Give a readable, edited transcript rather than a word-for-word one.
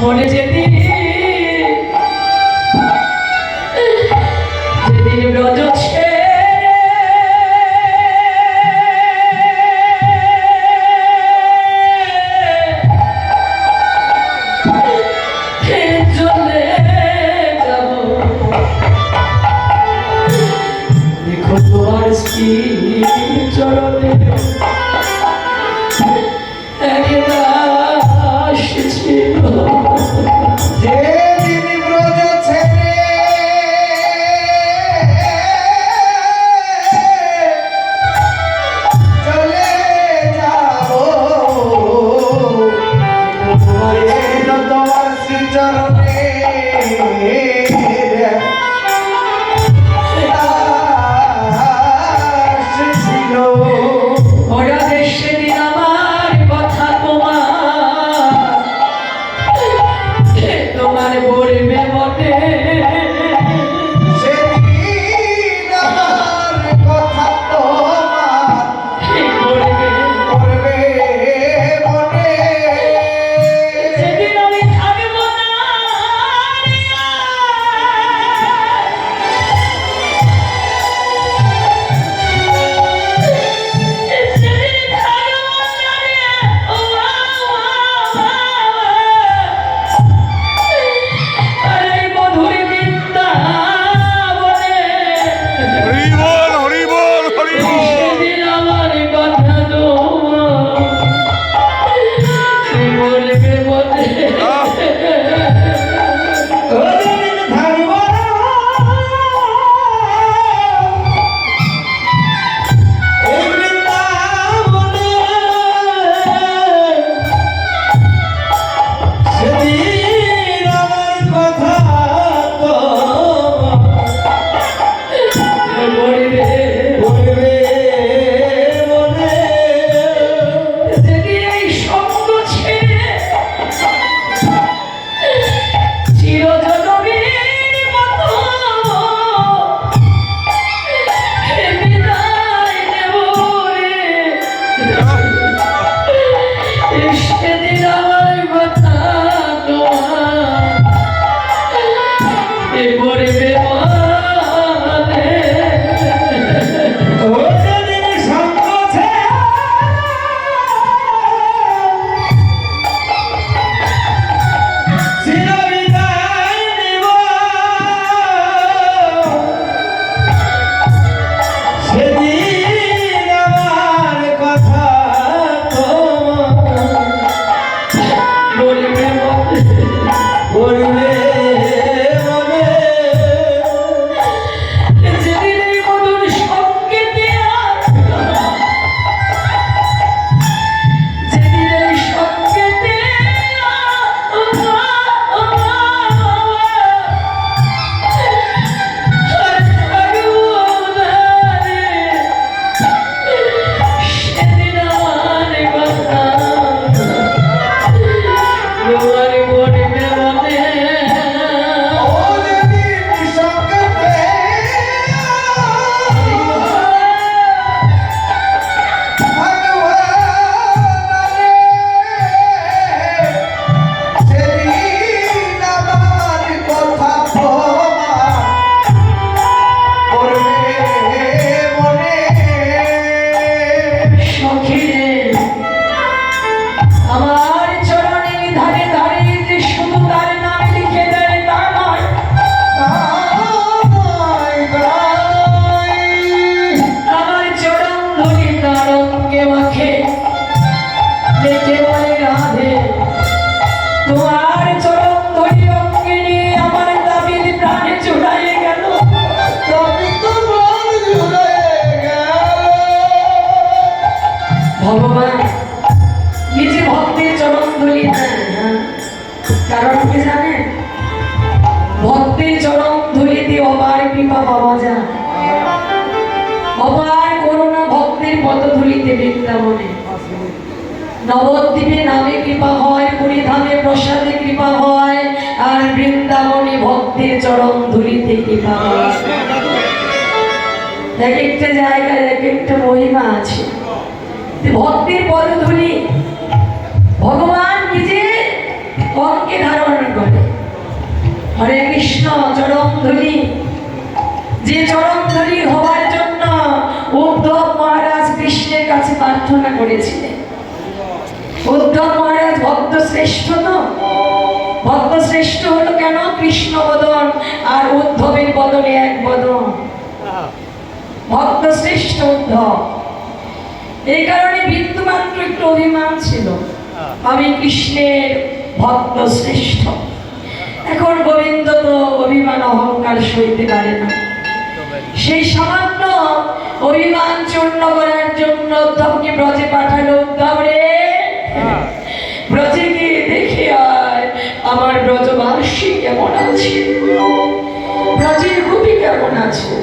মনে যেদিন ব্রজ চলে যাব দেখো তোমার শ্রী চরণে ভগবান নিজে ভক্তের চরণ ধরি দেন। কারণ কি জানেন? ভক্তের চরণ ধরিতে অপার কৃপা পাওয়া যায়, অপার করুণা ভক্তের পদ ধরিতে বৃন্দাবনে। নবদ্বীপে নামে কৃপা হয়, পুরীধামে প্রসাদে কৃপা হয়, আর বৃন্দাবনে ভক্তের চরণ ধরিতে কৃপা হয়। এক একটা জায়গায় এক একটা মহিমা আছে। ভক্তের পদধূলি ভগবান নিজে অঙ্কে ধারণ ধুলি, যে চরণ ধুলি হওয়ার জন্য উদ্ধব মহারাজ কৃষ্ণের কাছে প্রার্থনা করেছিলেন। উদ্ধব মহারাজ ভক্ত শ্রেষ্ঠ, তো ভক্ত শ্রেষ্ঠ হলো কেন? কৃষ্ণ বদন আর উদ্ধবের বদনে এক বদন, ভক্ত শ্রেষ্ঠ উদ্ধব। এই কারণে বিন্দুমাত্র একটু অভিমান ছিল, আমি কৃষ্ণের ভক্ত শ্রেষ্ঠ। এখন গোবিন্দ তো অভিমান অহংকার সইতে পারে না, সেই সামান্য অভিমান চূর্ণ করার জন্য উদ্ধবকে ব্রজে পাঠালো। উদ্ধব রে, ব্রজে গিয়ে দেখে আয় আমার ব্রজবাসী কেমন আছে, ব্রজের গোপী কেমন আছে।